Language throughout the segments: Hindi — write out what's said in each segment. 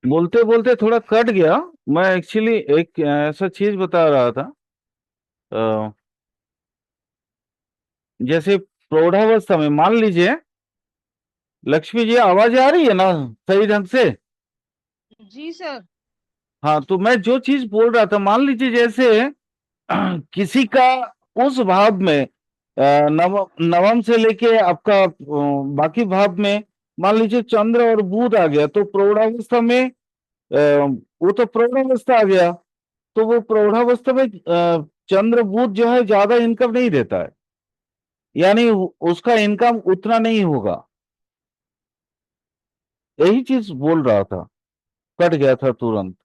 बोलते बोलते थोड़ा कट गया। मैं एक्चुअली एक ऐसा चीज बता रहा था। अ, जैसे प्रौढ़ावस्था में मान लीजिए, लक्ष्मी जी आवाज आ रही है ना सही ढंग से? जी सर। हाँ, तो मैं जो चीज बोल रहा था, मान लीजिए जैसे किसी का उस भाव में नवम से लेके आपका बाकी भाव में मान लीजिए चंद्र और बुध आ गया, तो प्रौढ़ावस्था में वो तो प्रौढ़ावस्था आ गया। तो वो प्रौढ़ावस्था में चंद्र बुध जो है ज्यादा इनकम नहीं देता है, यानी उसका इनकम उतना नहीं होगा। यही चीज बोल रहा था, कट गया था तुरंत।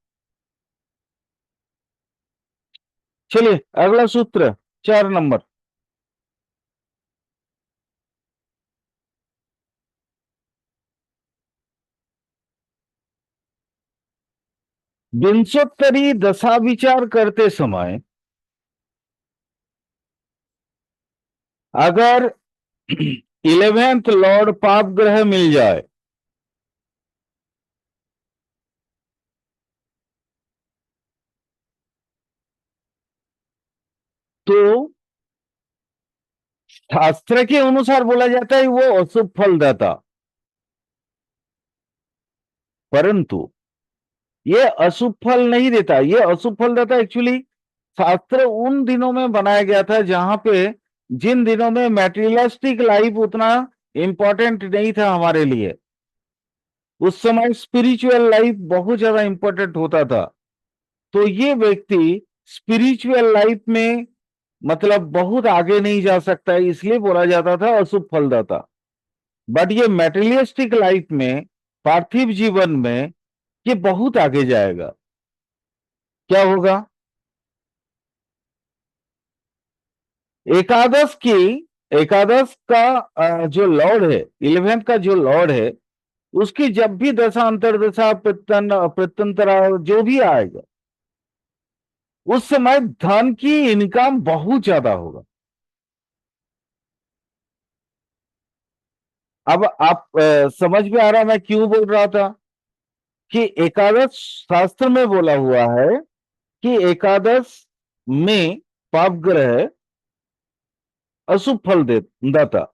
चलिए अगला सूत्र, 4 नंबर। विंशोत्तरी दशा विचार करते समय अगर 11th लॉर्ड पाप ग्रह मिल जाए तो शास्त्र के अनुसार बोला जाता है वो अशुभ फल देता। परंतु ये अशुभ फल नहीं देता, ये अशुभ फल देता एक्चुअली। शास्त्र उन दिनों में बनाया गया था जहां पे, जिन दिनों में मैटेरियलिस्टिक लाइफ उतना इंपॉर्टेंट नहीं था हमारे लिए। उस समय स्पिरिचुअल लाइफ बहुत ज्यादा इंपॉर्टेंट होता था। तो ये व्यक्ति स्पिरिचुअल लाइफ में मतलब बहुत आगे नहीं जा सकता है, इसलिए बोला जाता था अशुभ फलदाता। बट ये मैटेरियलिस्टिक लाइफ में, पार्थिव जीवन में, ये बहुत आगे जाएगा। क्या होगा? एकादश की, एकादश का जो लॉर्ड है, 11th का जो लॉर्ड है, उसकी जब भी दशा अंतरदशा प्रत्यंतरा जो भी आएगा, उस समय धन की इनकम बहुत ज्यादा होगा। अब आप समझ में आ रहा मैं क्यों बोल रहा था कि एकादश शास्त्र में बोला हुआ है कि एकादश में पाप ग्रह अशुभ फल दाता,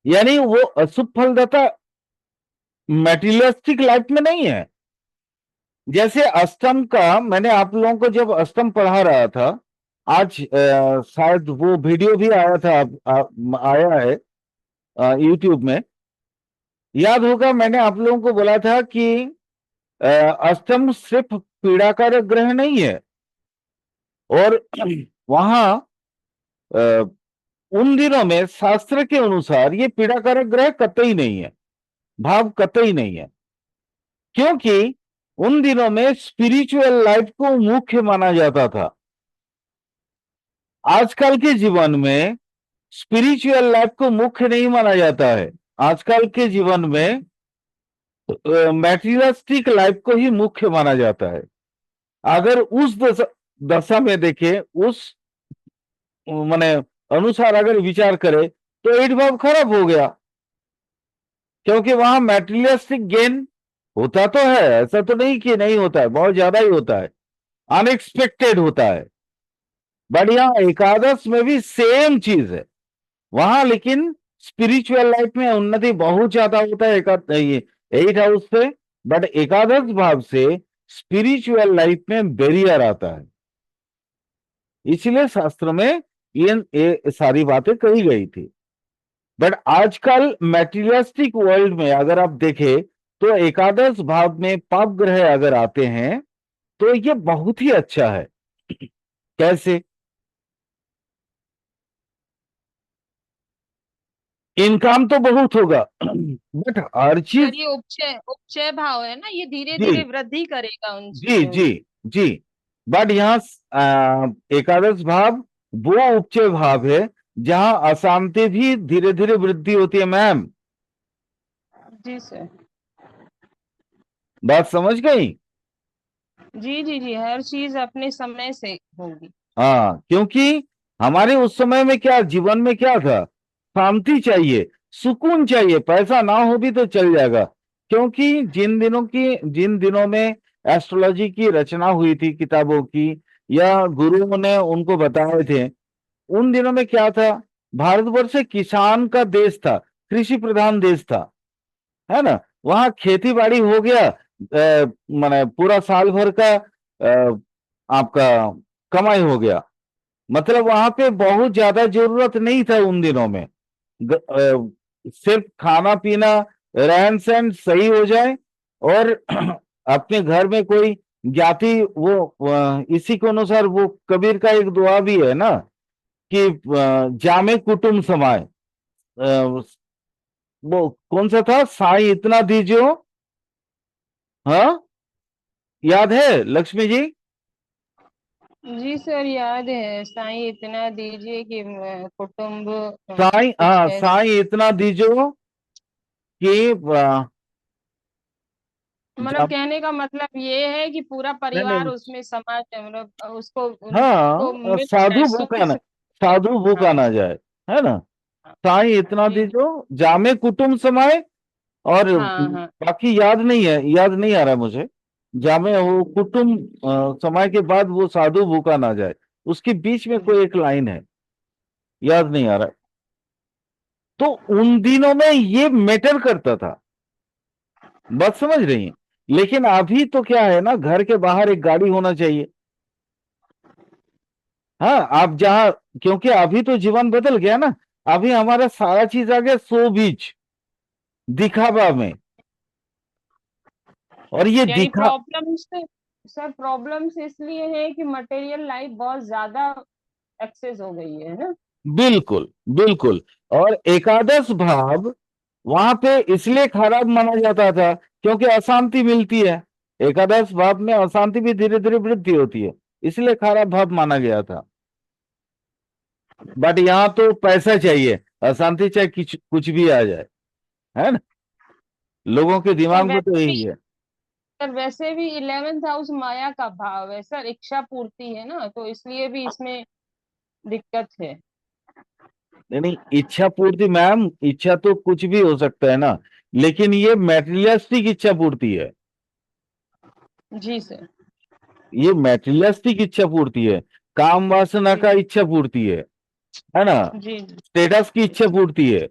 यानी वो अशुभ फल दाता मैटेरियलिस्टिक लाइफ में नहीं है। जैसे अष्टम का, मैंने आप लोगों को जब अष्टम पढ़ा रहा था, आज शायद वो वीडियो भी आया था, आया है यूट्यूब में। याद होगा मैंने आप लोगों को बोला था कि अष्टम सिर्फ पीड़ाकारक ग्रह नहीं है। और वहां उन दिनों में शास्त्र के अनुसार ये पीड़ाकारक ग्रह कतई नहीं है, भाव कतई नहीं है। क्योंकि उन दिनों में स्पिरिचुअल लाइफ को मुख्य माना जाता था। आजकल के जीवन में स्पिरिचुअल लाइफ को मुख्य नहीं माना जाता है। आजकल के जीवन में मैटेरियलिस्टिक लाइफ को ही मुख्य माना जाता है। अगर उस दशा में देखें, उस माने अनुसार अगर विचार करें, तो एट भाव खराब हो गया। क्योंकि वहां मैटेरियलिस्टिक गेन होता तो है, ऐसा तो नहीं कि नहीं होता है, बहुत ज्यादा ही होता है, अनएक्सपेक्टेड होता है। बट यहाँ एकादश में भी सेम चीज है वहां, लेकिन स्पिरिचुअल लाइफ में उन्नति बहुत ज्यादा होता है ये 8 हाउस से। बट एकादश भाव से स्पिरिचुअल लाइफ में बैरियर आता है। इसलिए शास्त्र में ये सारी बातें कही गई थी। बट आजकल मैटेरियलिस्टिक वर्ल्ड में अगर आप देखें, तो एकादश भाव में पाप ग्रह अगर आते हैं तो ये बहुत ही अच्छा है। कैसे? इनकम तो बहुत होगा बट हर सर चीज। ये उपचय उपचय भाव है ना, ये धीरे जी धीरे वृद्धि करेगा उन जी चीजों जी में। जी। बट यहाँ एकादश भाव वो उपचय भाव है जहां अशांति भी धीरे धीरे वृद्धि होती है मैम। जी सर। बात समझ गई? जी जी जी, हर चीज अपने समय से होगी। हाँ, क्योंकि हमारे उस समय में क्या, जीवन में क्या था, शांति चाहिए, सुकून चाहिए, पैसा ना हो भी तो चल जाएगा। क्योंकि जिन दिनों में एस्ट्रोलॉजी की रचना हुई थी किताबों की, या गुरुओं ने उनको बताए थे, उन दिनों में क्या था, भारतवर्ष किसान का देश था, कृषि प्रधान देश था, है ना। वहां खेती बाड़ी हो गया, माने पूरा साल भर का आपका कमाई हो गया। मतलब वहां पे बहुत ज्यादा जरूरत नहीं था उन दिनों में। सिर्फ खाना पीना, रहन सहन सही हो जाए, और अपने घर में कोई ज्ञाति, वो इसी के अनुसार वो कबीर का एक दुआ भी है ना, कि जामे कुटुम समाए। वो कौन सा था, साईं इतना दीजियो। हाँ, याद है लक्ष्मी जी? जी सर, याद है, साईं इतना दीजिए कि कुटुंब साईं, कुछ हाँ, ऐसे। साईं इतना दीजियो कि मतलब जब, कहने का मतलब ये है कि पूरा नहीं परिवार नहीं, उसमें समाज, मतलब उसको उनको हाँ, मिल जाए, साधु भूखा सुख ना, से। साधु भूखा हाँ ना जाए, है ना। साईं इतना जी दीजियो, जामे कुटुम समाए। और हाँ हाँ बाकी याद नहीं है, याद नहीं आ रहा मुझे। जामे वो कुटुम समाए के बाद वो साधु भूखा ना जाए, उसके बीच में कोई एक लाइन है, याद नहीं आ रहा। तो उन दिनों में ये मैटर करता था, बात समझ रही हैं। लेकिन अभी तो क्या है ना, घर के बाहर एक गाड़ी होना चाहिए। हाँ, आप जहां, क्योंकि अभी तो जीवन बदल गया ना। अभी हमारा सारा चीज आ गया शो बीच, दिखावा में। और ये यानी दिखा, प्रॉब्लम्स, सर प्रॉब्लम्स इसलिए है कि मटेरियल लाइफ बहुत ज्यादा एक्सेस हो गई है ना। बिल्कुल बिल्कुल। और एकादश भाव वहां पे इसलिए खराब माना जाता था क्योंकि अशांति मिलती है। एकादश भाव में अशांति भी धीरे धीरे वृद्धि होती है, इसलिए खराब भाव माना गया था। बट यहाँ तो पैसा चाहिए, अशांति चाहे कुछ कुछ भी आ जाए, है ना। लोगों के सर दिमाग में तो वैसे भी यही है। सर वैसे भी 11th हाउस माया का भाव है सर, इच्छा पूर्ति है ना, तो इसलिए भी इसमें दिक्कत है। नहीं नहीं, इच्छा पूर्ति मैम, इच्छा तो कुछ भी हो सकता है ना, लेकिन ये मैटेरियलिस्टिक इच्छा पूर्ति है। जी सर। ये मैटेरियलिस्टिक इच्छा पूर्ति है, काम वासना जी का इच्छा पूर्ति है ना, जी स्टेटस की इच्छा पूर्ति है।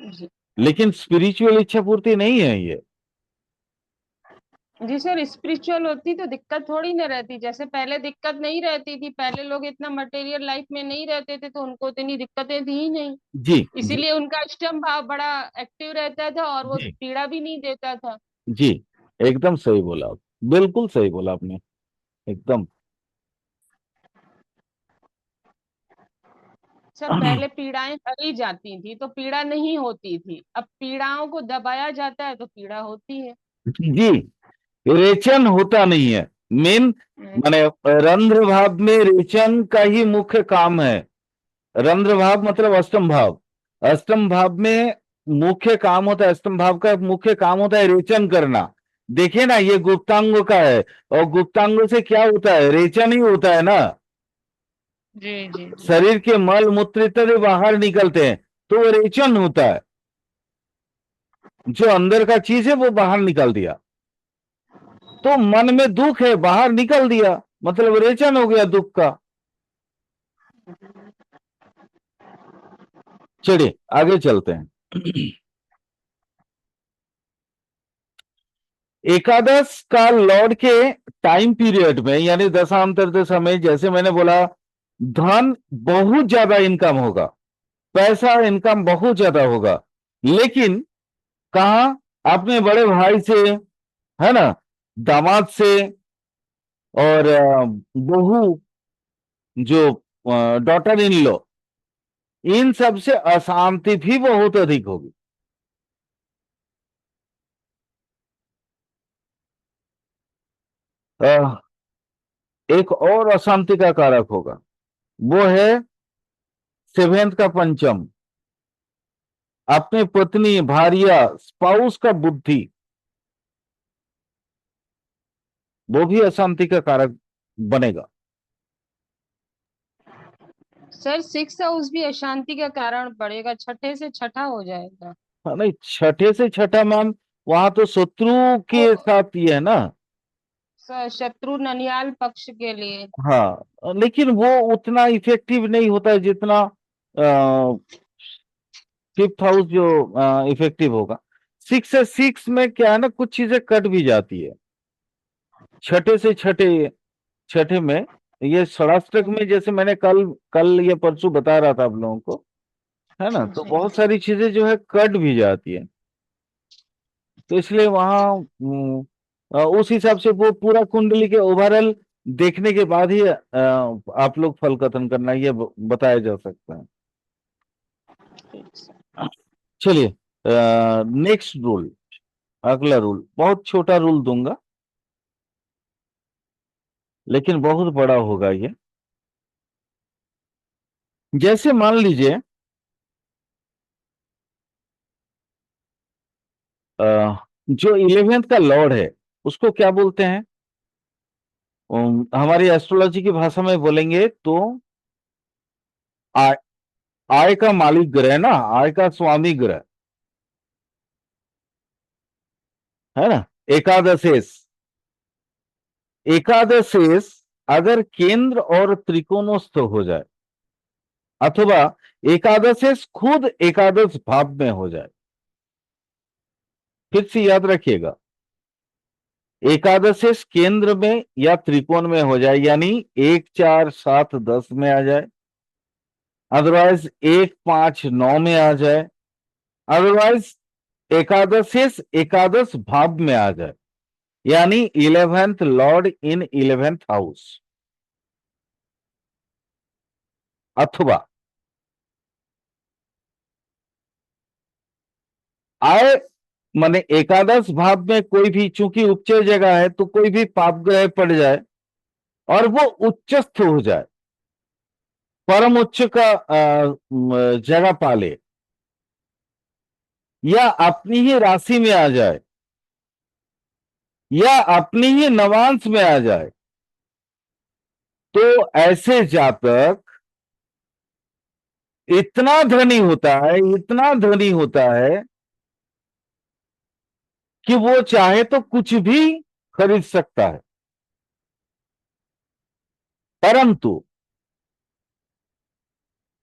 जी लेकिन स्पिरिचुअल इच्छा पूर्ति नहीं है ये। जी सर, स्पिरिचुअल होती तो दिक्कत थोड़ी ना रहती, जैसे पहले दिक्कत नहीं रहती थी, पहले लोग इतना मटेरियल लाइफ में नहीं रहते थे तो उनको इतनी दिक्कतें थी ही नहीं। जी जी इसीलिए उनका अष्टम भाव बड़ा एक्टिव रहता था और वो जी पीड़ा भी नहीं देता था। जी, एकदम सही बोला आप, बिल्कुल सही बोला आपने, एकदम। सर पहले पीड़ाएं हरी जाती थी तो पीड़ा नहीं होती थी, अब पीड़ाओं को दबाया जाता है तो पीड़ा होती है। जी, रेचन होता नहीं है मेन, हम्म, माने रंध्र भाव में रेचन का ही मुख्य काम है। रंध्र भाव मतलब अष्टम भाव, अष्टम भाव में मुख्य काम होता है, अष्टम भाव का मुख्य काम होता है रेचन करना। देखिए ना, ये गुप्तांगों का है, और गुप्तांगों से क्या होता है, रेचन ही होता है ना। जी जी जी शरीर के मल मूत्र इत्यादि बाहर निकलते हैं, तो वो रेचन होता है। जो अंदर का चीज है वो बाहर निकाल दिया। तो मन में दुख है, बाहर निकल दिया, मतलब रेचन हो गया दुख का। चलिए आगे चलते हैं। एकादश का लॉर्ड के टाइम पीरियड में, यानी दशांतर दशा में, जैसे मैंने बोला, धन बहुत ज्यादा इनकम होगा, पैसा इनकम बहुत ज्यादा होगा। लेकिन कहा, अपने बड़े भाई से, है ना, दामाद से, और बहू, जो डॉटर इन लॉ, इन सब से अशांति भी बहुत अधिक होगी। अ, एक और अशांति का कारक होगा, वो है सेवेंथ का पंचम, अपने पत्नी, भार्या, स्पाउस का बुद्धि, वो भी अशांति का कारक बनेगा। सर 6 हाउस भी अशांति का कारण पड़ेगा, छठे से छठा हो जाएगा। हाँ, नहीं छठे से छठा मैम, वहां तो शत्रु के वो साथ ये है ना। शत्रु ननियाल पक्ष के लिए। हाँ, लेकिन वो उतना इफेक्टिव नहीं होता है जितना फिफ्थ हाउस जो इफेक्टिव होगा। सिक्स से सिक्स में क्या है ना, कुछ चीजें कट भी जाती है छठे से छठे, छठे में। ये षडाष्टक में जैसे मैंने कल कल ये परसों बता रहा था आप लोगों को, है ना, तो जी। बहुत सारी चीजें जो है कट भी जाती है। तो इसलिए वहाँ उस हिसाब से वो पूरा कुंडली के ओवरऑल देखने के बाद ही आप लोग फल कथन करना, ये बताया जा सकता है। ठीक से। चलिए, नेक्स्ट रूल, अगला रूल बहुत छोटा रूल दूंगा, लेकिन बहुत बड़ा होगा ये। जैसे मान लीजिए जो इलेवेंथ का लॉर्ड है उसको क्या बोलते हैं, हमारी एस्ट्रोलॉजी की भाषा में बोलेंगे तो आय, आय का मालिक ग्रह ना, आय का स्वामी ग्रह, है ना। एकादशेश, एकादशेश अगर केंद्र और त्रिकोणस्थ हो जाए, अथवा एकादशेश खुद एकादश भाव में हो जाए, फिर से याद रखिएगा, एकादशेश केंद्र में या त्रिकोण में हो जाए, यानी 1 4 7 10 में आ जाए, अदरवाइज 1 5 9 में आ जाए, अदरवाइज एकादशेश एकादश भाव में आ जाए, यानी 11th लॉर्ड इन 11th हाउस, अथवा आय माने एकादश भाव में कोई भी, चूंकि उच्च जगह है तो कोई भी पाप ग्रह पड़ जाए और वो उच्चस्थ हो जाए, परम उच्च का जगह पाले, या अपनी ही राशि में आ जाए, या अपनी ही नवांश में आ जाए, तो ऐसे जातक इतना धनी होता है, इतना धनी होता है कि वो चाहे तो कुछ भी खरीद सकता है। परंतु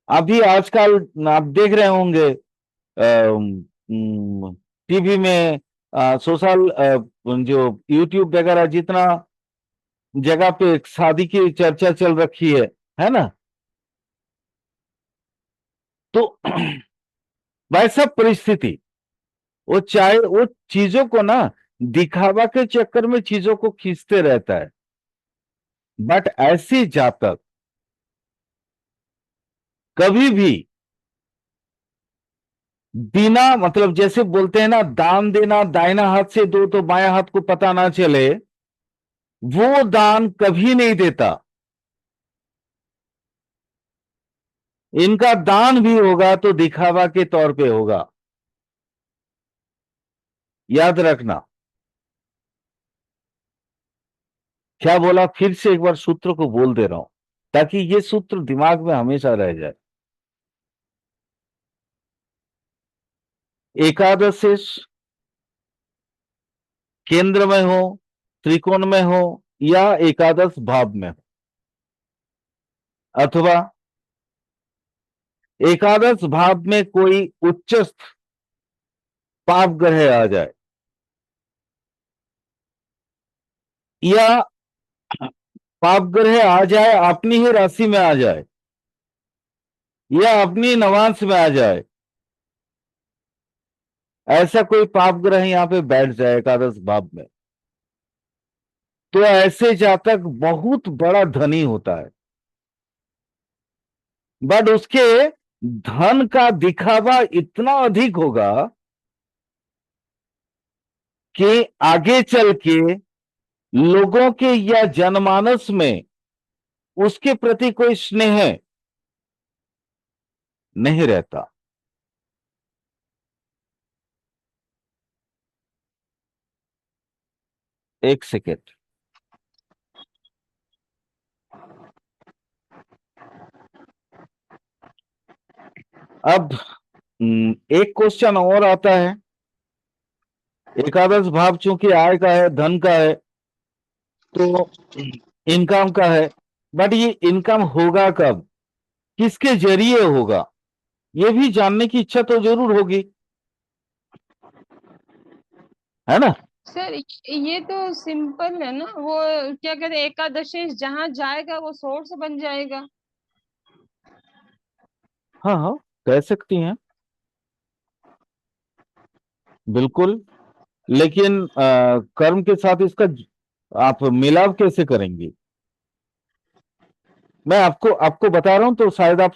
अभी आजकल आप देख रहे होंगे टीवी में, सोशल, जो यूट्यूब वगैरह जितना जगह पे शादी की चर्चा चल रखी है ना, तो वैसा परिस्थिति, वो चाहे वो चीजों को ना दिखावा के चक्कर में चीजों को खींचते रहता है, बट ऐसी जातक कभी भी बिना, मतलब जैसे बोलते हैं ना, दान देना दाहिना हाथ से दो तो बायां हाथ को पता ना चले, वो दान कभी नहीं देता। इनका दान भी होगा तो दिखावा के तौर पे होगा, याद रखना। क्या बोला, फिर से एक बार सूत्र को बोल दे रहा हूं ताकि ये सूत्र दिमाग में हमेशा रह जाए। एकादशेश केंद्र में हो, त्रिकोण में हो, या एकादश भाव में हो, अथवा एकादश भाव में कोई उच्चस्थ पाप ग्रह आ जाए, या पाप ग्रह आ जाए अपनी ही राशि में आ जाए, या अपनी नवांश में आ जाए, ऐसा कोई पाप ग्रह यहां पे बैठ जाए एकादश भाव में, तो ऐसे जातक बहुत बड़ा धनी होता है, बट उसके धन का दिखावा इतना अधिक होगा कि आगे चल के लोगों के या जनमानस में उसके प्रति कोई स्नेह नहीं रहता। एक सेकेंड, अब एक क्वेश्चन और आता है, एकादश भाव चूंकि आय का है, धन का है, तो इनकम का है, बट ये इनकम होगा कब, किसके जरिए होगा, ये भी जानने की इच्छा तो जरूर होगी, है ना। सर ये तो सिंपल है ना, वो क्या कहते हैं, एकादशी जहां जाएगा वो सोर्स बन जाएगा। हाँ हाँ, कह सकती हैं, बिल्कुल। लेकिन कर्म के साथ इसका आप मिलाव कैसे करेंगी, मैं आपको आपको बता रहा हूं तो शायद आप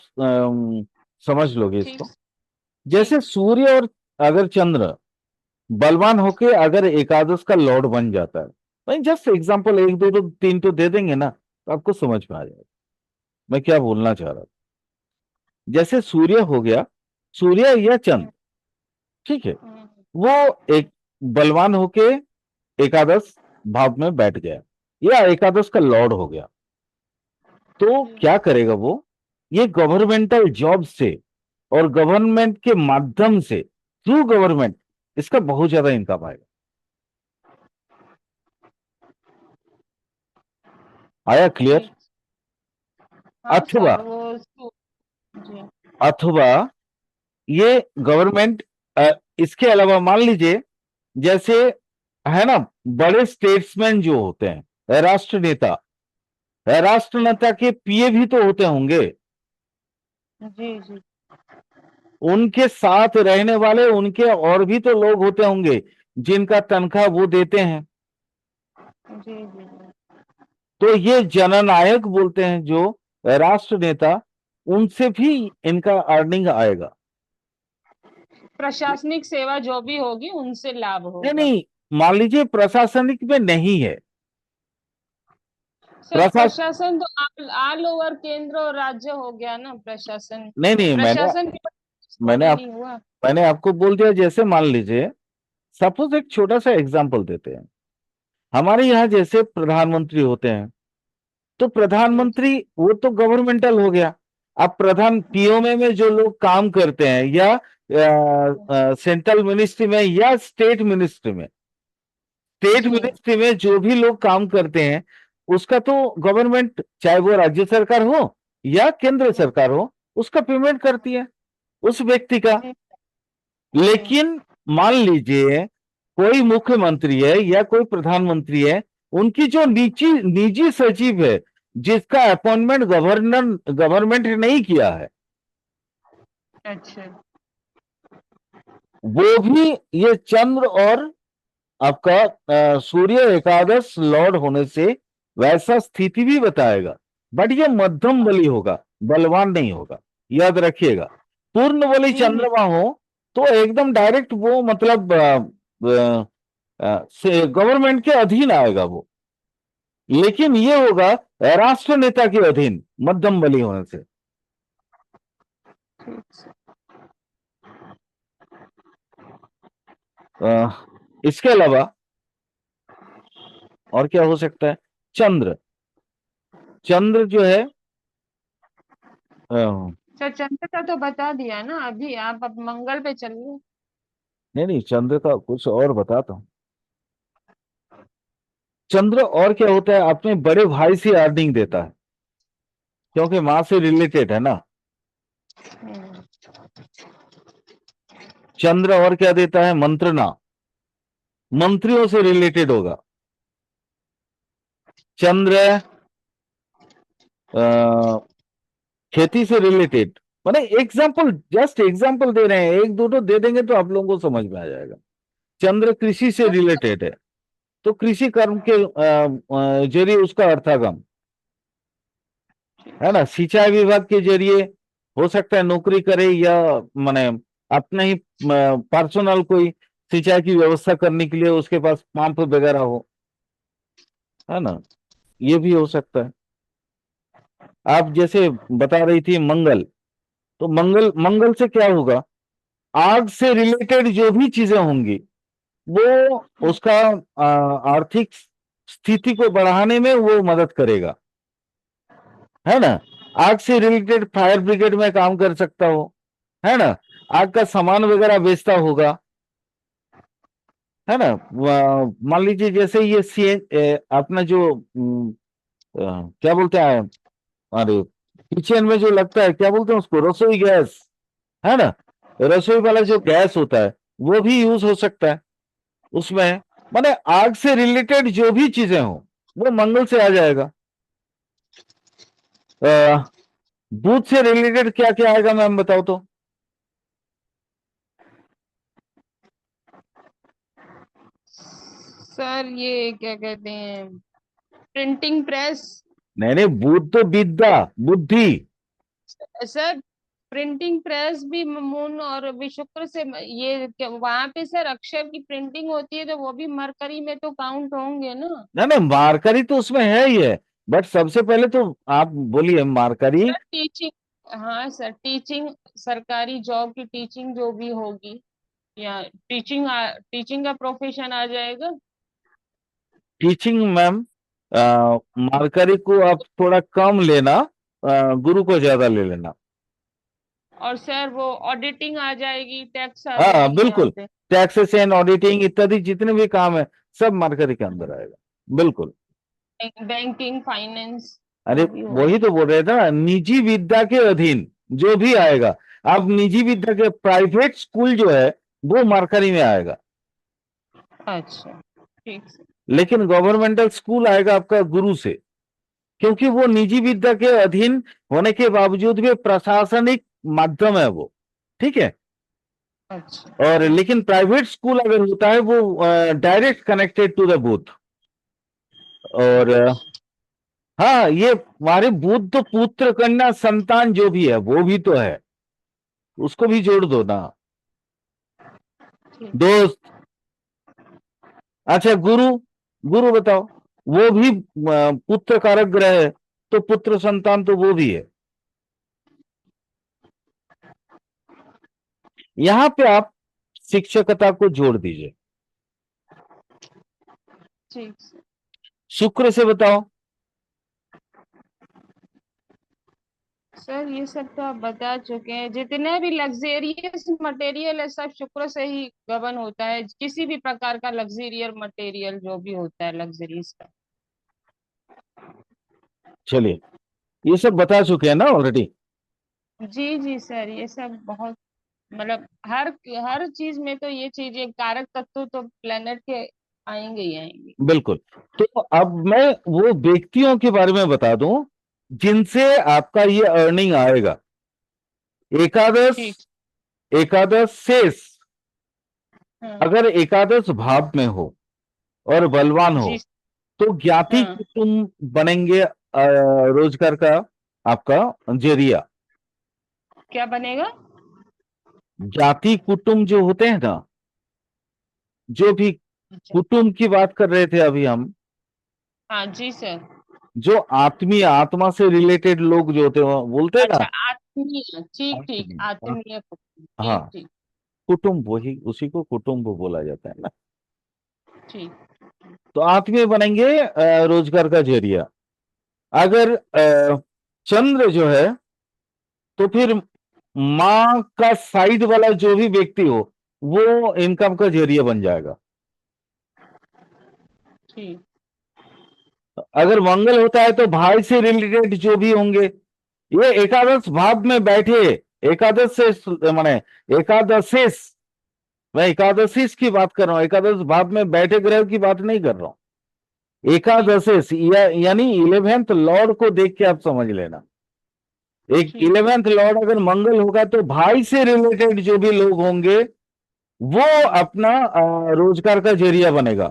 समझ लोगे ठीक। इसको। ठीक। जैसे सूर्य और अगर चंद्र बलवान होके अगर एकादश का लॉर्ड बन जाता है, भाई जस्ट एग्जांपल, एक दो तो तीन तो दे देंगे ना तो आपको समझ में आ जाएगा मैं क्या बोलना चाह रहा था। जैसे सूर्य हो गया, सूर्य या चंद्र, ठीक है, हम्म, वो एक बलवान होके एकादश भाव में बैठ गया या एकादश का लॉर्ड हो गया, तो क्या करेगा वो, ये गवर्नमेंटल जॉब से और गवर्नमेंट के माध्यम से, थ्रू गवर्नमेंट, इसका बहुत ज्यादा इनकम आएगा। आया क्लियर। ठीक। हाँ अथवा सर वो जी। अथवा ये गवर्नमेंट, इसके अलावा मान लीजिए, जैसे है ना, बड़े स्टेट्समैन जो होते हैं, राष्ट्र नेता, राष्ट्र नेता के पीए भी तो होते होंगे, जी जी उनके साथ रहने वाले उनके और भी तो लोग होते होंगे जिनका तनख्वाह वो देते हैं, जी जी। तो ये जननायक बोलते हैं जो राष्ट्र नेता, उनसे भी इनका अर्निंग आएगा। प्रशासनिक सेवा जो भी होगी उनसे लाभ नहीं होगा। नहीं, मान लीजिए प्रशासनिक में नहीं है, सर प्रशासन, प्रशासन तो ऑल ओवर केंद्र और राज्य हो गया ना प्रशासन। नहीं नहीं, प्रशासन मैंने थोड़ी आप नहीं हुआ। मैंने आपको बोल दिया, जैसे मान लीजिए, सपोज एक छोटा सा एग्जांपल देते हैं, हमारे यहाँ जैसे प्रधानमंत्री होते हैं, तो जी प्रधानमंत्री वो तो गवर्नमेंटल हो गया। अब प्रधान पीओमए में जो लोग काम करते हैं या सेंट्रल मिनिस्ट्री में या स्टेट मिनिस्ट्री में, स्टेट जी मिनिस्ट्री में जो भी लोग काम करते हैं, उसका तो गवर्नमेंट, चाहे वो राज्य सरकार हो या केंद्र सरकार हो, उसका पेमेंट करती है उस व्यक्ति का। जी जी लेकिन मान लीजिए कोई मुख्यमंत्री है या कोई प्रधानमंत्री है, उनकी जो निजी निजी सचिव है, जिसका अपॉइंटमेंट गवर्नमेंट ने नहीं किया है, अच्छा। वो भी ये चंद्र और आपका सूर्य एकादश लॉर्ड होने से वैसा स्थिति भी बताएगा, बट ये मध्यम बली होगा, बलवान नहीं होगा, याद रखिएगा। पूर्ण बली जी चंद्रमा हो तो एकदम डायरेक्ट वो मतलब से गवर्नमेंट के अधीन आएगा वो, लेकिन ये होगा राष्ट्र नेता के अधीन, मध्यम बली होने से। ठीक। अ, इसके अलावा और क्या हो सकता है, चंद्र, चंद्र जो है, सर चंद्र का तो बता दिया ना अभी, आप अब मंगल पे चलिए। नहीं नहीं, चंद्र का कुछ और बताता हूं। चंद्र और क्या होता है, अपने बड़े भाई से अर्निंग देता है, क्योंकि मां से रिलेटेड है ना। हम्म, चंद्र और क्या देता है, मंत्रणा, मंत्रियों से रिलेटेड होगा। चंद्र अ, खेती से रिलेटेड, माने एग्जाम्पल, जस्ट एग्जाम्पल दे रहे हैं, एक दो तो दे देंगे तो आप लोगों को समझ में आ जाएगा। चंद्र कृषि से रिलेटेड है, तो कृषि कर्म के जरिए उसका अर्थागम, है ना, सिंचाई विभाग के जरिए हो सकता है नौकरी करे, या माने अपने ही पर्सनल कोई सिंचाई की व्यवस्था करने के लिए उसके पास पंप वगैरह हो, है ना, ये भी हो सकता है। आप जैसे बता रही थी मंगल, तो मंगल, मंगल से क्या होगा, आग से रिलेटेड जो भी चीजें होंगी वो उसका आर्थिक स्थिति को बढ़ाने में वो मदद करेगा, है ना। आग से रिलेटेड फायर ब्रिगेड में काम कर सकता हो, है ना। आग का सामान वगैरह बेचता होगा, है ना। मान लीजिए जैसे ये अपना जो क्या बोलते हैं, अरे किचन में जो लगता है, क्या बोलते हैं उसको, रसोई गैस, है ना। रसोई वाला जो गैस होता है वो भी यूज हो सकता है उसमें। माने आग से रिलेटेड जो भी चीजें हो वो मंगल से आ जाएगा। बुध से रिलेटेड क्या क्या आएगा मैम बताओ तो। सर ये क्या कहते हैं, प्रिंटिंग प्रेस। नहीं नहीं, बुध तो विद्या, बुद्धि। सर प्रिंटिंग प्रेस भी मून और भी शुक्र से, ये वहां पे सर अक्षर की प्रिंटिंग होती है तो वो भी मरकरी में तो काउंट होंगे ना। नहीं नहीं, मार्करी तो उसमें है ही है, बट सबसे पहले तो आप बोलिए मार्करी। सर टीचिंग, हाँ सर टीचिंग, सरकारी जॉब की टीचिंग जो भी होगी, या टीचिंग, टीचिंग का प्रोफेशन आ जाएगा। टीचिंग मैम, मार्करी को आप थोड़ा कम लेना, गुरु को ज्यादा ले लेना। और सर वो ऑडिटिंग आ जाएगी, टैक्स आ हाँ जाएगी यहाँ बिल्कुल, पे। टैक्सेशन ऑडिटिंग इत्यादि जितने भी काम है सब मार्करी के अंदर आएगा, बिल्कुल। बैंकिंग फाइनेंस अरे जो भी वही होगा। तो बोल रहे थे ना, निजी विद्या के अधीन जो भी आएगा। अब निजी विद्या के प्राइवेट स्कूल जो है वो मार्करी में आएगा, अच्छा ठीक है। लेकिन गवर्नमेंटल स्कूल आएगा आपका गुरु से, क्योंकि वो निजी विद्या के अधीन होने के बावजूद भी प्रशासनिक माध्यम है वो, ठीक है। अच्छा और ठीक। लेकिन प्राइवेट स्कूल अगर होता है वो direct connected to the booth. और अच्छा हाँ, ये हमारे बुद्ध पुत्र कन्या संतान जो भी है वो भी तो है, उसको भी जोड़ दो ना ठीक। दोस्त। अच्छा गुरु, गुरु बताओ, वो भी पुत्र कारक ग्रह है, तो पुत्र संतान तो वो भी है। यहां पे आप शिक्षकता को जोड़ दीजिए। ठीक। शुक्र से बताओ। सर ये सब तो आप बता चुके हैं, जितने भी लग्जेरियस मटेरियल है सब शुक्र से ही गबन होता है, किसी भी प्रकार का लग्जेरियस मटेरियल जो भी होता है लग्जरीज का। चलिए, ये सब बता चुके हैं ना ऑलरेडी। जी जी सर, ये सब बहुत, मतलब हर हर चीज में तो ये चीजें कारक तत्व तो प्लेनेट के आएंगे ही आएंगे। बिल्कुल। तो अब मैं वो व्यक्तियों के बारे में बता दूं जिनसे आपका ये अर्निंग आएगा। एकादश, ठीक। एकादश शेष, हाँ। अगर एकादश भाव में हो और बलवान हो जी। तो ज्ञाति हाँ। कुटुंब बनेंगे, रोजगार का आपका जरिया। क्या बनेगा? जाति कुटुंब जो होते हैं ना, जो भी अच्छा। कुटुंब की बात कर रहे थे अभी हम, हाँ जी सर। जो आत्मीय, आत्मा से रिलेटेड लोग जो होते हैं बोलते हैं ना। अच्छा आत्मीय, ठीक ठीक, आत्मीय, आत्मीय कुटुंब, ठीक हाँ, ठीक। कुटुंब, वही उसी को कुटुंब बोला जाता है ना। ठीक। तो आत्मीय बनेंगे रोजगार का जरिया। अगर चंद्र जो है तो फिर माँ का साइड वाला जो भी व्यक्ति हो वो इनकम का जरिया बन जाएगा। ठीक। अगर मंगल होता है तो भाई से रिलेटेड जो भी होंगे, ये एकादश भाव में बैठे, एकादश से माने एकादशेष, मैं एकादशीस की बात कर रहा हूं, एकादश भाव में बैठे ग्रह की बात नहीं कर रहा हूं। ठीक। एकादशेष यानी 11th लॉर्ड को देख के आप समझ लेना। एक ठीक। 11th लॉर्ड अगर मंगल होगा तो भाई से रिलेटेड जो भी लोग होंगे वो अपना रोजगार का जरिया बनेगा।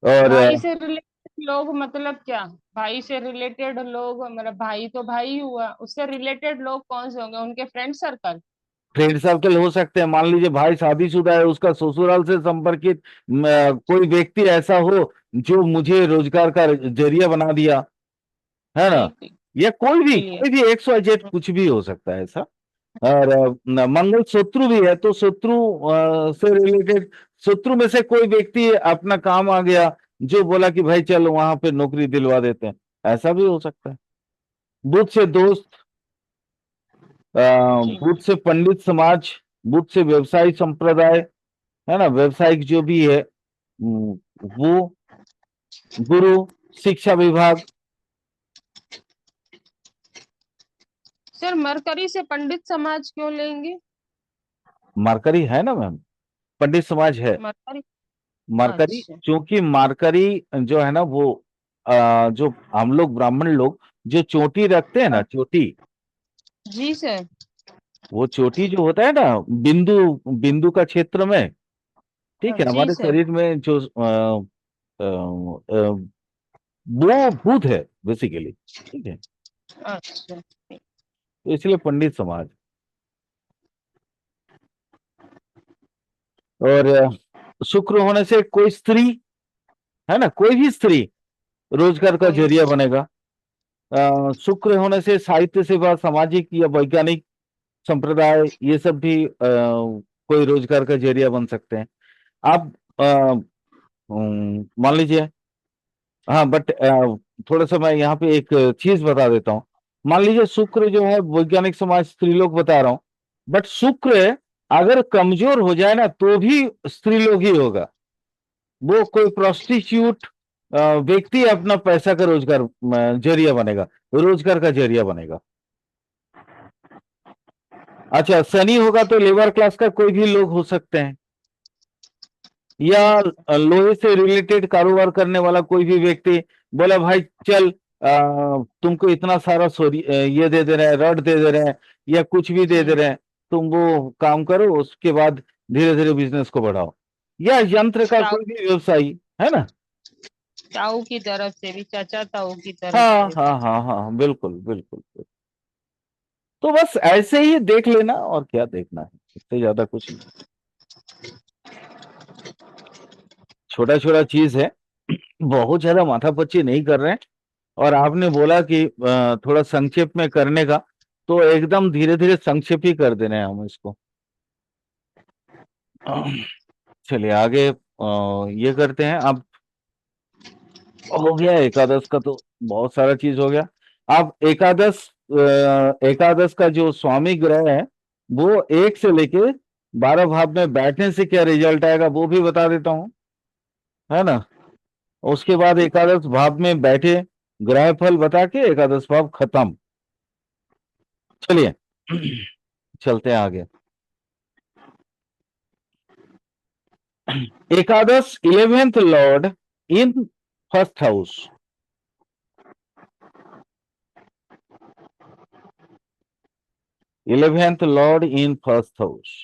और भाई से रिलेटेड लोग मतलब क्या? भाई से रिलेटेड लोग मतलब भाई तो भाई हुआ, उससे रिलेटेड लोग कौन से होंगे, उनके फ्रेंड सर्कल? फ्रेंड सर्कल हो सकते हैं। मान लीजिए भाई शादीशुदा है, उसका ससुराल से संपर्कित कोई व्यक्ति ऐसा हो जो मुझे रोजगार का जरिया बना दिया, है ना। ठीक ठीक। या कोई भी, क्लियर। कोई भी XYZ कुछ भी हो सकता है ऐसा। और मंगल शत्रु भी है तो शत्रु से रिलेटेड, शत्रु में से कोई व्यक्ति अपना काम आ गया जो बोला कि भाई चलो वहां पे नौकरी दिलवा देते हैं, ऐसा भी हो सकता है। बुध से दोस्त, जी बुध से पंडित समाज, बुध से व्यवसायी संप्रदाय, है ना, व्यवसायिक जो भी है, वो गुरु, शिक्षा विभाग। सर, मरकरी से पंडित समाज क्यों लेंगे? मरकरी है ना मैम, पंडित समाज है। मरकरी। मरकरी, अच्छा। क्योंकि मरकरी जो है ना वो जो हम लोग ब्राह्मण लोग जो चोटी रखते हैं ना, चोटी, जी सर। वो चोटी जो होता है ना, बिंदु, बिंदु का क्षेत्र में, ठीक है, जी हमारे सर। शरीर में जो वो भूत है बेसिकली, ठीक है, अच्छा। तो इसलिए पंडित समाज। और शुक्र होने से कोई स्त्री, है ना, कोई भी स्त्री रोजगार का कोई। जरिया बनेगा। शुक्र होने से साहित्य सेवा, सामाजिक या वैज्ञानिक संप्रदाय, ये सब भी कोई रोजगार का जरिया बन सकते हैं। आप मान लीजिए, हाँ बट थोड़ा सा मैं यहाँ पे एक चीज बता देता हूँ। मान लीजिए शुक्र जो है वैज्ञानिक समाज, स्त्रीलोक बता रहा हूँ, बट शुक्र अगर कमजोर हो जाए ना तो भी स्त्रीलोक ही होगा। वो कोई प्रोस्टिट्यूट व्यक्ति अपना पैसा का रोजगार जरिया बनेगा, रोजगार का जरिया बनेगा। अच्छा, शनि होगा तो लेबर क्लास का कोई भी लोग हो सकते हैं, या लोहे से रिलेटेड कारोबार करने वाला कोई भी व्यक्ति बोला भाई चल, तुमको इतना सारा सोरी ये दे दे रहे हैं, रड दे दे रहे हैं, या कुछ भी दे दे जी। रहे हैं, तुम वो काम करो, उसके बाद धीरे धीरे बिजनेस को बढ़ाओ। या यंत्र का ताऊ। कोई भी व्यवसायी, है ना। ताऊ की तरफ से भी, चाचा ताऊ की तरफ हाँ से भी। हाँ हाँ हाँ, बिल्कुल बिल्कुल बिल्कुल। तो बस ऐसे ही देख लेना, और क्या देखना है, इससे ज्यादा कुछ नहीं, छोटा छोटा चीज है, बहुत ज्यादा माथापच्ची नहीं कर रहे हैं। और आपने बोला कि थोड़ा संक्षेप में करने का, तो एकदम धीरे धीरे संक्षेप ही कर देना है हम इसको। चलिए आगे ये करते हैं। अब हो गया एकादश का, तो बहुत सारा चीज हो गया। अब एकादश, एकादश का जो स्वामी ग्रह है वो 1 से लेके 12 भाव में बैठने से क्या रिजल्ट आएगा वो भी बता देता हूँ, है ना। उसके बाद एकादश भाव में बैठे ग्रह फल बता के एकादश भाव खत्म। चलिए चलते हैं आगे। एकादश 11th Lord in first house. 11th Lord in first house.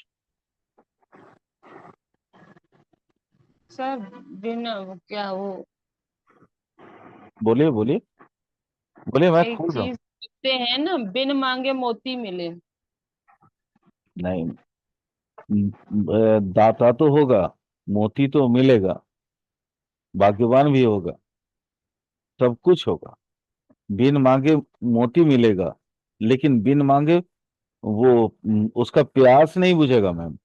Sir, बिना क्या वो बोलिए बोलिए बोलिए, मैं एक खोल रहा हूँ। चीज कहते हैं ना, बिन मांगे मोती मिले। नहीं, दाता तो होगा, मोती तो मिलेगा, भाग्यवान भी होगा, सब कुछ होगा। बिन मांगे मोती मिलेगा, लेकिन बिन मांगे वो उसका प्यास नहीं बुझेगा मैम।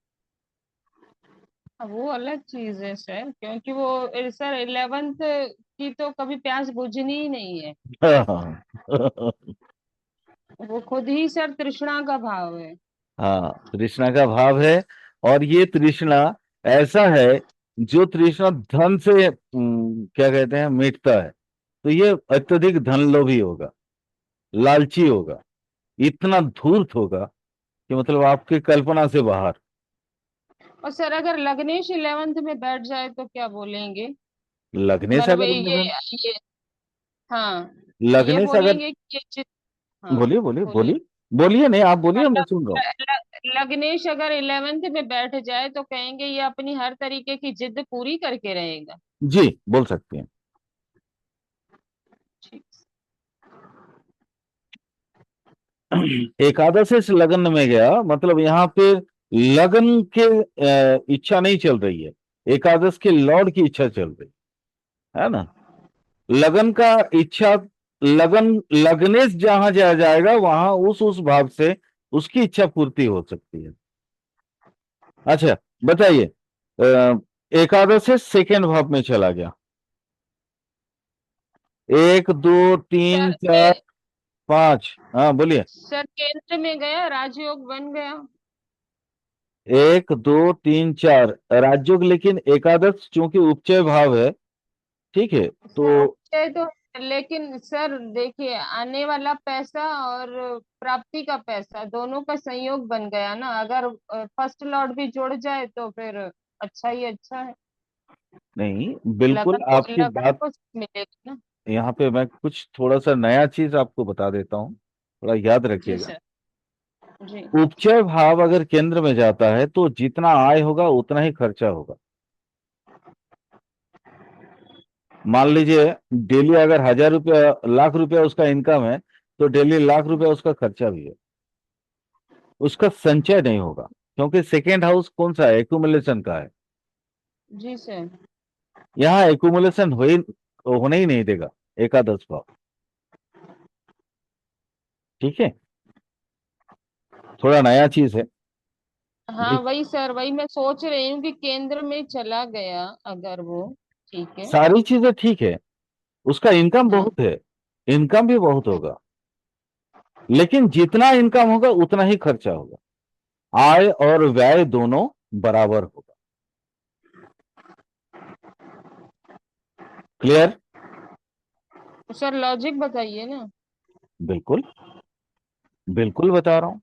अब वो अलग चीज है सर, क्योंकि वो सर 11th की तो कभी प्यास बुझनी ही नहीं है। हाँ वो खुद ही सर तृष्णा का भाव है। हाँ, तृष्णा का भाव है। और ये तृष्णा ऐसा है जो तृष्णा धन से क्या कहते हैं, मिटता है। तो ये अत्यधिक धन लोभी होगा, लालची होगा, इतना धूर्त होगा कि मतलब आपकी कल्पना से बाहर। और सर, अगर लग्नेश 11th में बैठ जाए तो क्या बोलेंगे? लगने से मतलब अगर मैम, ये हाँ, ये लगने से अगर, बोलेंगे कि ये हाँ, बोलिए बोलिए बोलिए। बोलिए, बोलिए नहीं आप बोलिए, मैं मतलब सुन रहा हूँ। लग्नेश अगर 11th में बैठ जाए तो कहेंगे ये अपनी हर तरीके की जिद पूरी करके रहेगा। जी, बोल सकते हैं। ठीक। एकादश से लगन में गया, मतलब यहाँ पे लगन के इच्छा नहीं चल रही है, एकादश के लॉर्ड की इच्छा चल रही है ना। लगन का इच्छा, लगन, लग्नेश जहां जाया जाएगा वहां उस भाव से उसकी इच्छा पूर्ति हो सकती है। अच्छा बताइए, एकादश से सेकेंड भाव में चला गया, 1 2 3 सर, 4, 5। हाँ बोलिए। सर केंद्र में गया, राजयोग बन गया। 1 2 3 4 राजयोग, लेकिन एकादश चूंकि उपचय भाव है, ठीक है तो। सर उपचय तो, लेकिन सर देखिए, आने वाला पैसा और प्राप्ति का पैसा दोनों का संयोग बन गया ना। अगर फर्स्ट लॉर्ड भी जुड़ जाए तो फिर अच्छा ही अच्छा है। नहीं, बिल्कुल लगन आपकी लगन बात। को मिलेगी ना। यहाँ पे मैं कुछ थोड़ा सा नया चीज आपको बता देता हूँ, थोड़ा याद जी रखिएगा। सर। जी। उपचय भाव अगर केंद्र में जाता है तो जितना आय होगा उतना ही खर्चा होगा। मान लीजिए डेली अगर 1,000 रुपया, लाख रुपया उसका इनकम है, तो डेली लाख रुपया उसका खर्चा भी है। उसका संचय नहीं होगा, क्योंकि सेकेंड हाउस कौन सा है, एक्यूमुलेशन का है। जी सर। यहाँ एक्यूमुलेशन होने ही नहीं देगा एकादश भाव। ठीक है, थोड़ा नया चीज है। हाँ भाई वही सर, वही मैं सोच रही हूँ कि केंद्र में चला गया अगर वो, ठीक है। सारी चीजें ठीक है, उसका इनकम हाँ। बहुत है, इनकम भी बहुत होगा, लेकिन जितना इनकम होगा उतना ही खर्चा होगा। आय और व्यय दोनों बराबर होगा। क्लियर? तो सर लॉजिक बताइए ना। बिल्कुल, बिल्कुल बता रहा हूं।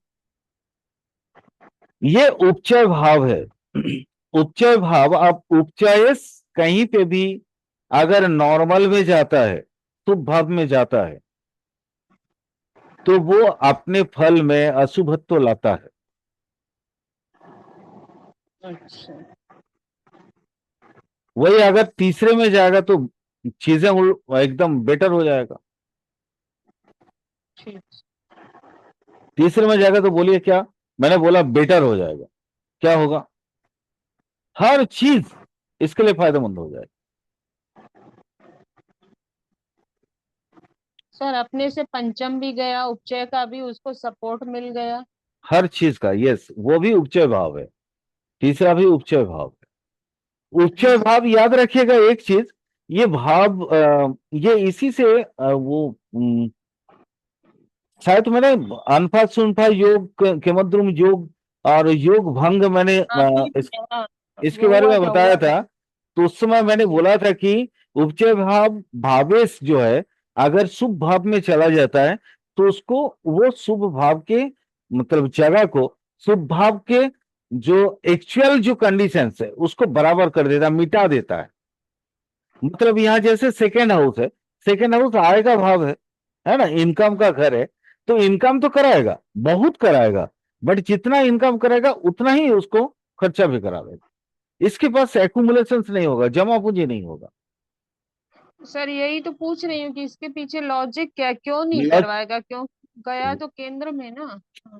ये उपचय भाव है। उपचय भाव, आप उपचय कहीं पे भी अगर नॉर्मल में जाता है, शुभ भाव में जाता है, तो वो अपने फल में अशुभत्व लाता है। अच्छा। वही अगर तीसरे में जाएगा तो चीजें एकदम बेटर हो जाएगा। ठीक। तीसरे में जाएगा तो बोलिए क्या, मैंने बोला बेटर हो जाएगा, क्या होगा, हर चीज इसके लिए फायदेमंद हो जाएगी। सर अपने से पंचम भी गया, उपचय का भी उसको सपोर्ट मिल गया। हर चीज का, यस, वो भी उपचय भाव है, तीसरा भी उपचय भाव है। जी उपचय सर। भाव याद रखिएगा एक चीज, ये भाव ये इसी से वो शायद मैंने अनफा सुनफा योग, केमद्रुम योग और योग भंग मैंने हाँ बीच में, हाँ इसके वो बारे हुआ में था, बताया हुआ था। था। तो उस समय मैंने जी। बोला था कि उपचय भाव भावेश जो है, अगर शुभ भाव में चला जाता है तो उसको, वो शुभ भाव के मतलब जगह को, शुभ भाव के जो एक्चुअल जो कंडीशंस है उसको बराबर कर देता, मिटा देता है। मतलब यहाँ जैसे सेकेंड हाउस है, सेकेंड हाउस आय का भाव है ना, इनकम का घर है, तो इनकम तो कराएगा, बहुत कराएगा, बट जितना इनकम करेगा उतना ही उसको खर्चा भी करा देगा। इसके पास एक्यूमुलेशन नहीं होगा, जमा पूंजी नहीं होगा। सर यही तो पूछ रही हूँ कि इसके पीछे लॉजिक क्या, क्यों नहीं लॉ- करवाएगा, क्यों गया तो केंद्र में ना। हाँ।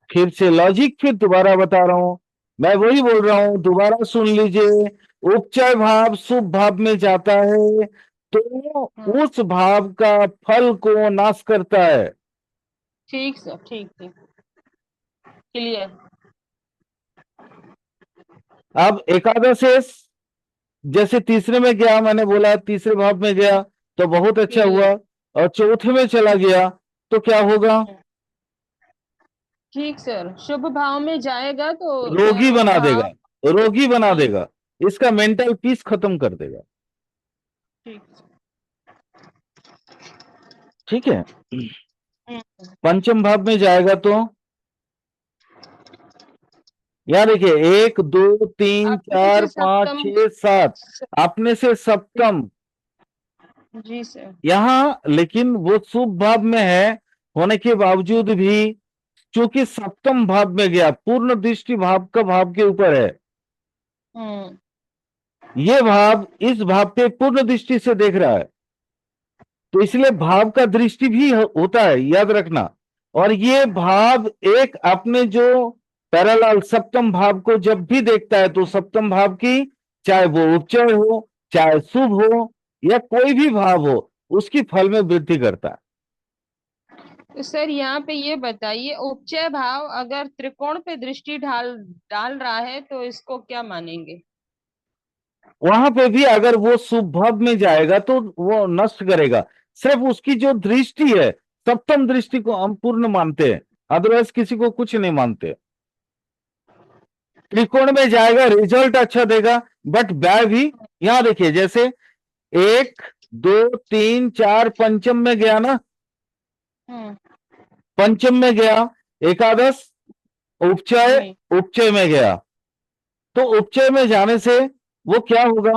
फिर से लॉजिक फिर दोबारा बता रहा हूं, मैं वही बोल रहा हूं, दोबारा सुन लीजिए। उपचय भाव शुभ भाव में जाता है तो हाँ। उस भाव का फल को नाश करता है। ठीक सर, ठीक ठीक। क्लियर। अब एकादशेश जैसे तीसरे में गया, मैंने बोला तीसरे भाव में गया तो बहुत अच्छा हुआ, क्लियर। और चौथे में चला गया तो क्या होगा, ठीक सर, शुभ भाव में जाएगा तो रोगी बना देगा, भाव। रोगी बना ठीक। देगा, इसका मेंटल पीस खत्म कर देगा। ठीक। ठीक है। हम्म। पंचम भाव में जाएगा तो यार देखिए, 1 2 3 अपने 4 से 5 सप्तम। 6 7 अपने से सप्तम। जी सर। यहां लेकिन वो शुभ भाव में है होने के बावजूद भी, चूंकि सप्तम भाव में गया, पूर्ण दृष्टि भाव का भाव के ऊपर है, हम्म। ये भाव इस भाव पे पूर्ण दृष्टि से देख रहा है, तो इसलिए भाव का दृष्टि भी होता है, याद रखना। और ये भाव एक अपने जो पैरेलल सप्तम भाव को जब भी देखता है तो सप्तम भाव की, चाहे वो उपचय हो, चाहे शुभ हो, या कोई भी भाव हो, उसकी फल में वृद्धि करता है। तो सर यहाँ पे ये बताइए, उपचय भाव अगर त्रिकोण पे दृष्टि डाल डाल रहा है तो इसको क्या मानेंगे। वहां पे भी अगर वो शुभ भाव में जाएगा तो वो नष्ट करेगा, सिर्फ उसकी जो दृष्टि है सप्तम दृष्टि को हम पूर्ण मानते हैं, अदरवाइज किसी को कुछ नहीं मानते। त्रिकोण में जाएगा, रिजल्ट अच्छा देगा, बट व्यय भी, यहां देखिए जैसे 1 2 3 4 पंचम में गया ना, हम्म। पंचम में गया, एकादश उपचय, जी। उपचय में गया, तो उपचय में जाने से वो क्या होगा,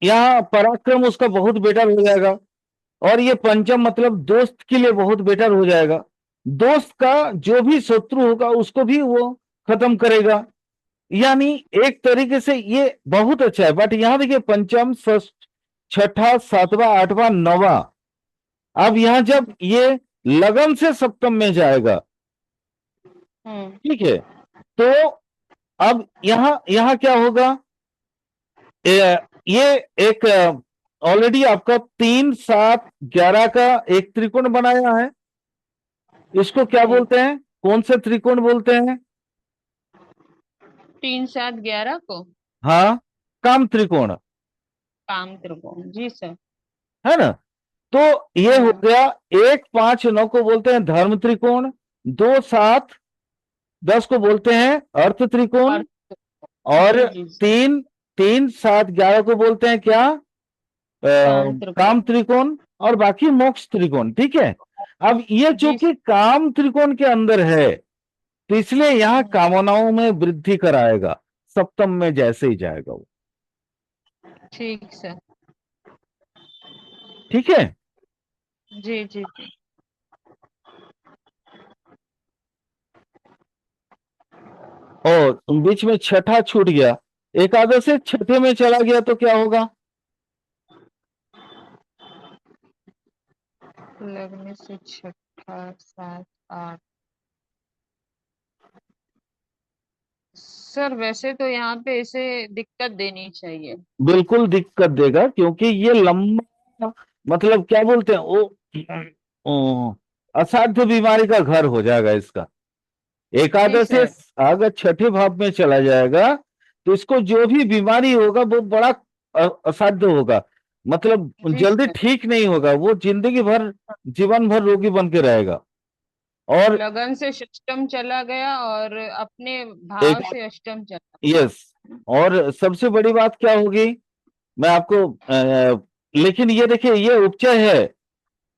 यहाँ पराक्रम उसका बहुत बेटर हो जाएगा, और ये पंचम मतलब दोस्त के लिए बहुत बेटर हो जाएगा। दोस्त का जो भी शत्रु होगा उसको भी वो खत्म करेगा, यानी एक तरीके से ये बहुत अच्छा है। बट यहां देखिए पंचम, षष्ठ, छठा, सातवां, आठवां, नौवां, अब यहां जब ये लगन से सप्तम में जाएगा, हम्म। ठीक है, तो अब यहां यहां क्या होगा, ये एक ऑलरेडी आपका 3 7 11 का एक त्रिकोण बनाया है, इसको क्या जी। बोलते हैं, कौन से त्रिकोण बोलते हैं? 3 7 11 को हाँ, काम त्रिकोण, काम त्रिकोण, जी सर। है ना। तो ये हो हम्म। गया, 1 5 9 को बोलते हैं धर्म त्रिकोण, 2 7 10 को बोलते हैं अर्थ त्रिकोण, और और जी जी सर। 3 3 7 11 को बोलते हैं क्या, काम त्रिकोण। काम त्रिकोण, और बाकी मोक्ष त्रिकोण, ठीक है। अब ये जी चूंकि काम त्रिकोण के अंदर है, तो इसलिए यहां सर। कामनाओं में वृद्धि कराएगा, सप्तम में जैसे ही जाएगा वो, ठीक सर। ठीक है। जी जी जी। और बीच में छठा छूट गया, एकादश से छठे में चला गया तो क्या होगा? लगने से छठा, 7 8। सर वैसे तो यहाँ पे इसे दिक्कत देनी चाहिए। बिल्कुल दिक्कत देगा, क्योंकि ये लंबा, मतलब क्या बोलते हैं वो असाध्य बीमारी का घर हो जाएगा इसका। जी एकादश से सर। अगर छठे भाव में चला जाएगा, तो इसको जो भी बीमारी होगा वो बड़ा असाध्य होगा, मतलब जी जल्दी सर। ठीक नहीं होगा, वो जिंदगी भर, जीवन भर रोगी बन के रहेगा। और लगन से षष्टम चला गया और अपने एक, भाव से अष्टम चला यस, और सबसे बड़ी बात क्या होगी, मैं आपको लेकिन ये देखिए ये उपचय है,